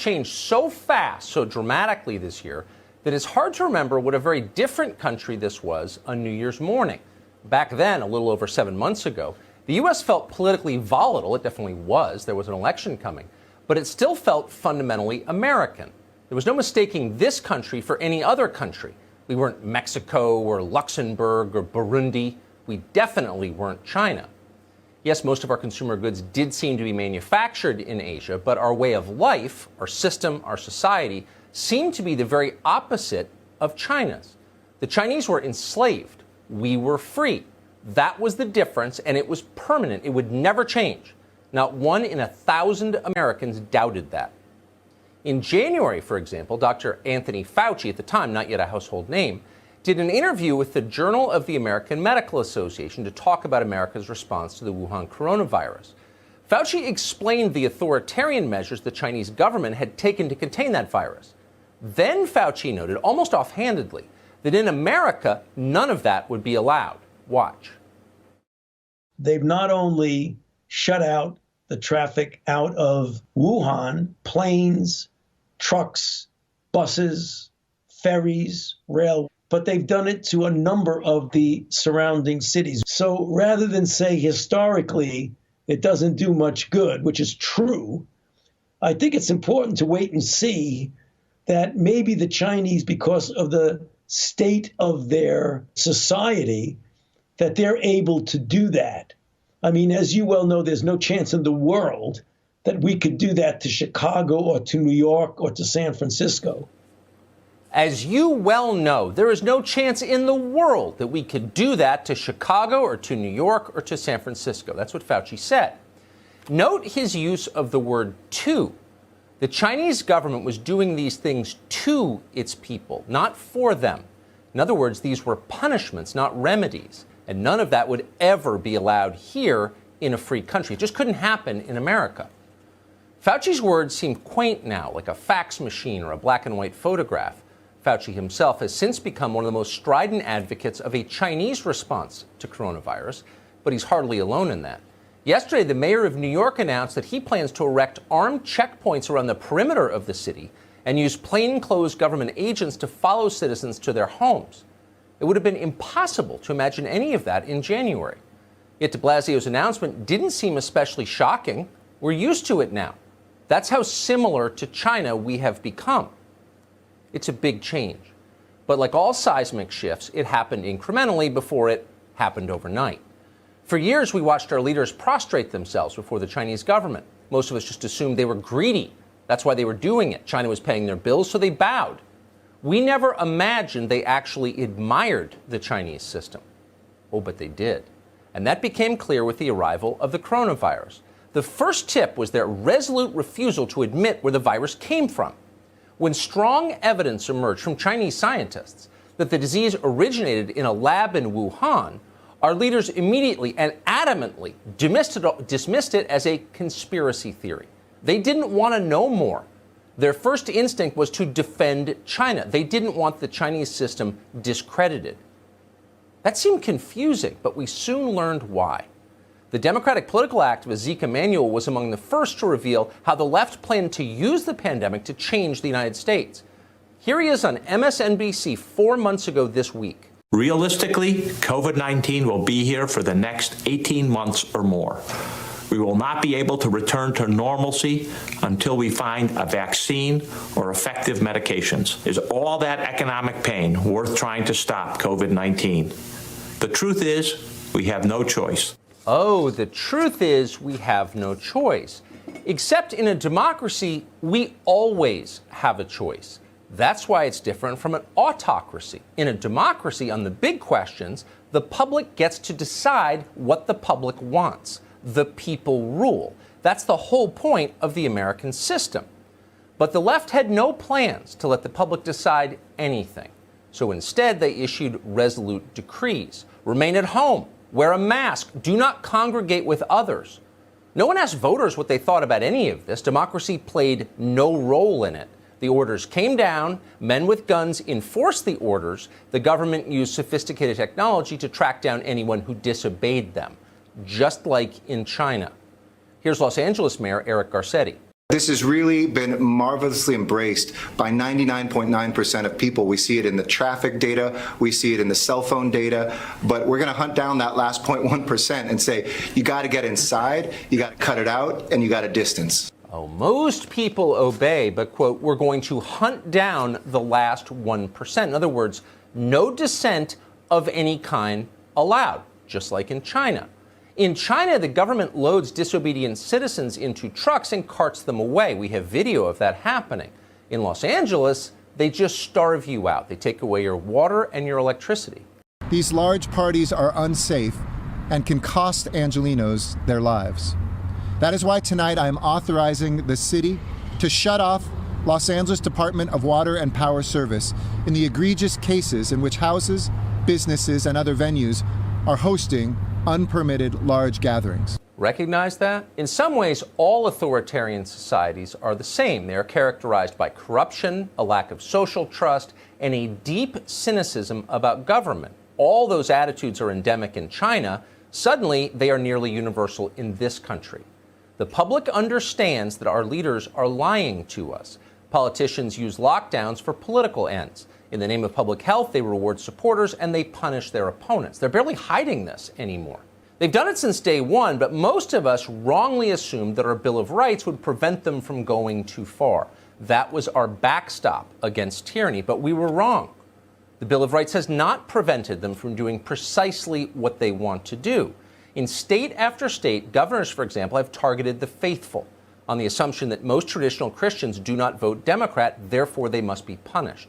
changed so fast, so dramatically this year, that it's hard to remember what a very different country this was on New Year's morning. Back then, a little over 7 months ago, the U.S. felt politically volatile. It definitely was. There was an election coming. But it still felt fundamentally American. There was no mistaking this country for any other country. We weren't Mexico or Luxembourg or Burundi. We definitely weren't China. Yes, most of our consumer goods did seem to be manufactured in Asia, but our way of life, our system, our society seemed to be the very opposite of China's. The Chinese were enslaved. We were free. That was the difference, and it was permanent. It would never change. Not 1 in 1,000 Americans doubted that. In January, for example, Dr. Anthony Fauci, at the time not yet a household name, did an interview with the Journal of the American Medical Association to talk about America's response to the Wuhan coronavirus. Fauci explained the authoritarian measures the Chinese government had taken to contain that virus. Then Fauci noted, almost offhandedly, that in America, none of that would be allowed. Watch. They've not only shut out the traffic out of Wuhan, planes, trucks, buses, ferries, rail, but they've done it to a number of the surrounding cities. So rather than say historically it doesn't do much good, which is true, I think it's important to wait and see that maybe the Chinese, because of the state of their society, that they're able to do that. I mean, as you well know, there's no chance in the world that we could do that to Chicago or to New York or to San Francisco. As you well know, there is no chance in the world that we could do that to Chicago or to New York or to San Francisco. That's what Fauci said. Note his use of the word to. The Chinese government was doing these things to its people, not for them. In other words, these were punishments, not remedies. And none of that would ever be allowed here in a free country. It just couldn't happen in America. Fauci's words seem quaint now, like a fax machine or a black and white photograph. Fauci himself has since become one of the most strident advocates of a Chinese response to coronavirus, but he's hardly alone in that. Yesterday, the mayor of New York announced that he plans to erect armed checkpoints around the perimeter of the city and use plainclothes government agents to follow citizens to their homes. It would have been impossible to imagine any of that in January. Yet de Blasio's announcement didn't seem especially shocking. We're used to it now. That's how similar to China we have become. It's a big change. But like all seismic shifts, it happened incrementally before it happened overnight. For years, we watched our leaders prostrate themselves before the Chinese government. Most of us just assumed they were greedy. That's why they were doing it. China was paying their bills, so they bowed. We never imagined they actually admired the Chinese system. Oh, but they did. And that became clear with the arrival of the coronavirus. The first tip was their resolute refusal to admit where the virus came from. When strong evidence emerged from Chinese scientists that the disease originated in a lab in Wuhan, our leaders immediately and adamantly dismissed it as a conspiracy theory. They didn't want to know more. Their first instinct was to defend China. They didn't want the Chinese system discredited. That seemed confusing, but we soon learned why. The Democratic political activist Zeke Emanuel was among the first to reveal how the left planned to use the pandemic to change the United States. Here he is on MSNBC 4 months ago this week. Realistically, COVID-19 will be here for the next 18 months or more. We will not be able to return to normalcy until we find a vaccine or effective medications. Is all that economic pain worth trying to stop COVID-19? The truth is, we have no choice. Oh, the truth is we have no choice. Except in a democracy, we always have a choice. That's why it's different from an autocracy. In a democracy, on the big questions, the public gets to decide what the public wants. The people rule. That's the whole point of the American system. But the left had no plans to let the public decide anything. So instead, they issued resolute decrees. Remain at home. Wear a mask. Do not congregate with others. No one asked voters what they thought about any of this. Democracy played no role in it. The orders came down. Men with guns enforced the orders. The government used sophisticated technology to track down anyone who disobeyed them, just like in China. Here's Los Angeles Mayor Eric Garcetti. This has really been marvelously embraced by 99.9% of people. We see it in the traffic data, we see it in the cell phone data, but we're going to hunt down that last 0.1% and say, you got to get inside, you got to cut it out, and you got to distance. Oh, most people obey, but, quote, we're going to hunt down the last 1%. In other words, no dissent of any kind allowed, just like in China. In China, the government loads disobedient citizens into trucks and carts them away. We have video of that happening. In Los Angeles, they just starve you out. They take away your water and your electricity. These large parties are unsafe and can cost Angelenos their lives. That is why tonight I am authorizing the city to shut off Los Angeles Department of Water and Power Service in the egregious cases in which houses, businesses, and other venues are hosting unpermitted large gatherings. Recognize that? In some ways, all authoritarian societies are the same. They are characterized by corruption, a lack of social trust, and a deep cynicism about government. All those attitudes are endemic in China. Suddenly, they are nearly universal in this country. The public understands that our leaders are lying to us. Politicians use lockdowns for political ends. In the name of public health, they reward supporters and they punish their opponents. They're barely hiding this anymore. They've done it since day one, but most of us wrongly assumed that our Bill of Rights would prevent them from going too far. That was our backstop against tyranny, but we were wrong. The Bill of Rights has not prevented them from doing precisely what they want to do. In state after state, governors, for example, have targeted the faithful on the assumption that most traditional Christians do not vote Democrat, therefore they must be punished.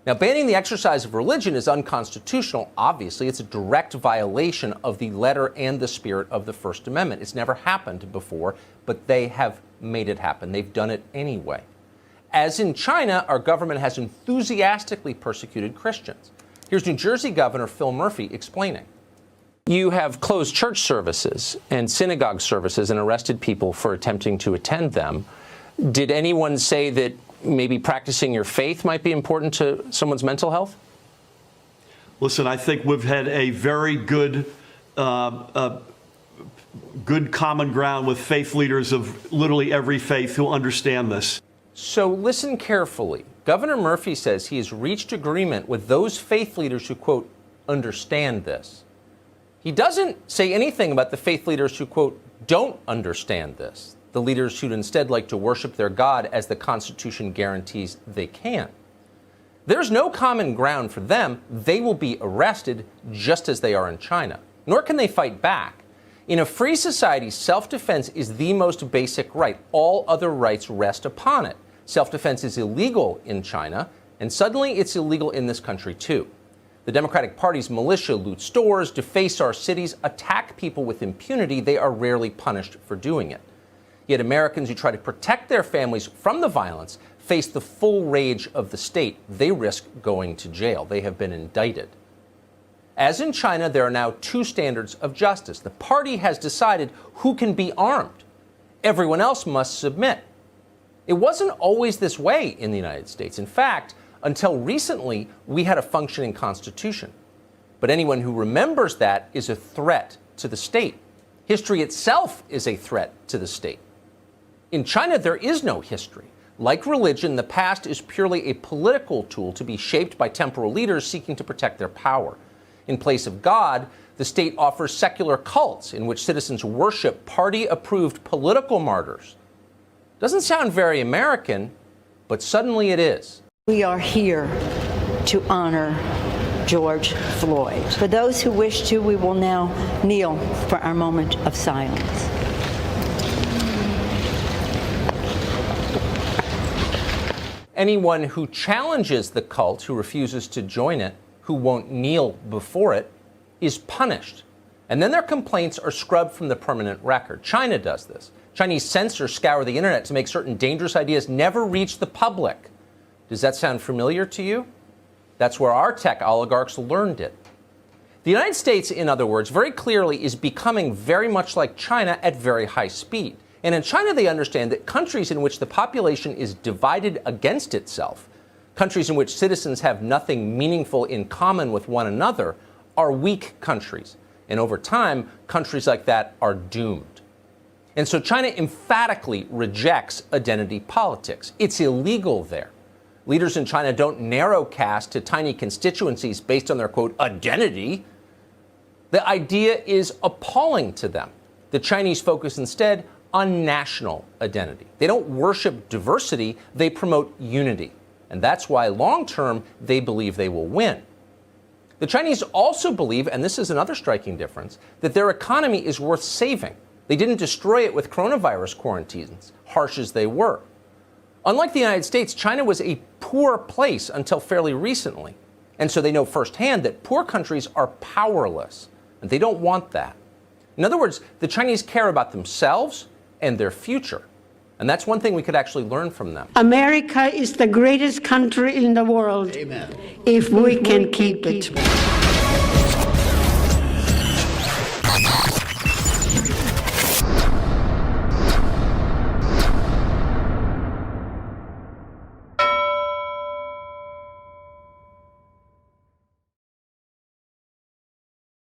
Now, banning the exercise of religion is unconstitutional. Obviously, it's a direct violation of the letter and the spirit of the First Amendment. It's never happened before, but they have made it happen. They've done it anyway. As in China, our government has enthusiastically persecuted Christians. Here's New Jersey Governor Phil Murphy explaining. You have closed church services and synagogue services and arrested people for attempting to attend them. Did anyone say that maybe practicing your faith might be important to someone's mental health? Listen, I think we've had a very good common ground with faith leaders of literally every faith who understand this. So listen carefully. Governor Murphy says he has reached agreement with those faith leaders who, quote, understand this. He doesn't say anything about the faith leaders who, quote, don't understand this. The leaders who'd instead like to worship their God as the Constitution guarantees they can. There's no common ground for them. They will be arrested just as they are in China. Nor can they fight back. In a free society, self-defense is the most basic right. All other rights rest upon it. Self-defense is illegal in China, and suddenly it's illegal in this country too. The Democratic Party's militia loot stores, deface our cities, attack people with impunity. They are rarely punished for doing it. Yet Americans who try to protect their families from the violence face the full rage of the state. They risk going to jail. They have been indicted. As in China, there are now two standards of justice. The party has decided who can be armed. Everyone else must submit. It wasn't always this way in the United States. In fact, until recently, we had a functioning constitution. But anyone who remembers that is a threat to the state. History itself is a threat to the state. In China, there is no history. Like religion, the past is purely a political tool to be shaped by temporal leaders seeking to protect their power. In place of God, the state offers secular cults in which citizens worship party-approved political martyrs. Doesn't sound very American, but suddenly it is. We are here to honor George Floyd. For those who wish to, we will now kneel for our moment of silence. Anyone who challenges the cult, who refuses to join it, who won't kneel before it, is punished. And then their complaints are scrubbed from the permanent record. China does this. Chinese censors scour the internet to make certain dangerous ideas never reach the public. Does that sound familiar to you? That's where our tech oligarchs learned it. The United States, in other words, very clearly is becoming very much like China at very high speed. And in China, they understand that countries in which the population is divided against itself, countries in which citizens have nothing meaningful in common with one another, are weak countries. And over time, countries like that are doomed. And so China emphatically rejects identity politics. It's illegal there. Leaders in China don't narrowcast to tiny constituencies based on their, quote, identity. The idea is appalling to them. The Chinese focus instead on national identity. They don't worship diversity, they promote unity. And that's why long-term they believe they will win. The Chinese also believe, and this is another striking difference, that their economy is worth saving. They didn't destroy it with coronavirus quarantines, harsh as they were. Unlike the United States, China was a poor place until fairly recently. And so they know firsthand that poor countries are powerless, and they don't want that. In other words, the Chinese care about themselves and their future. And that's one thing we could actually learn from them. America is the greatest country in the world. Amen. If we can keep it.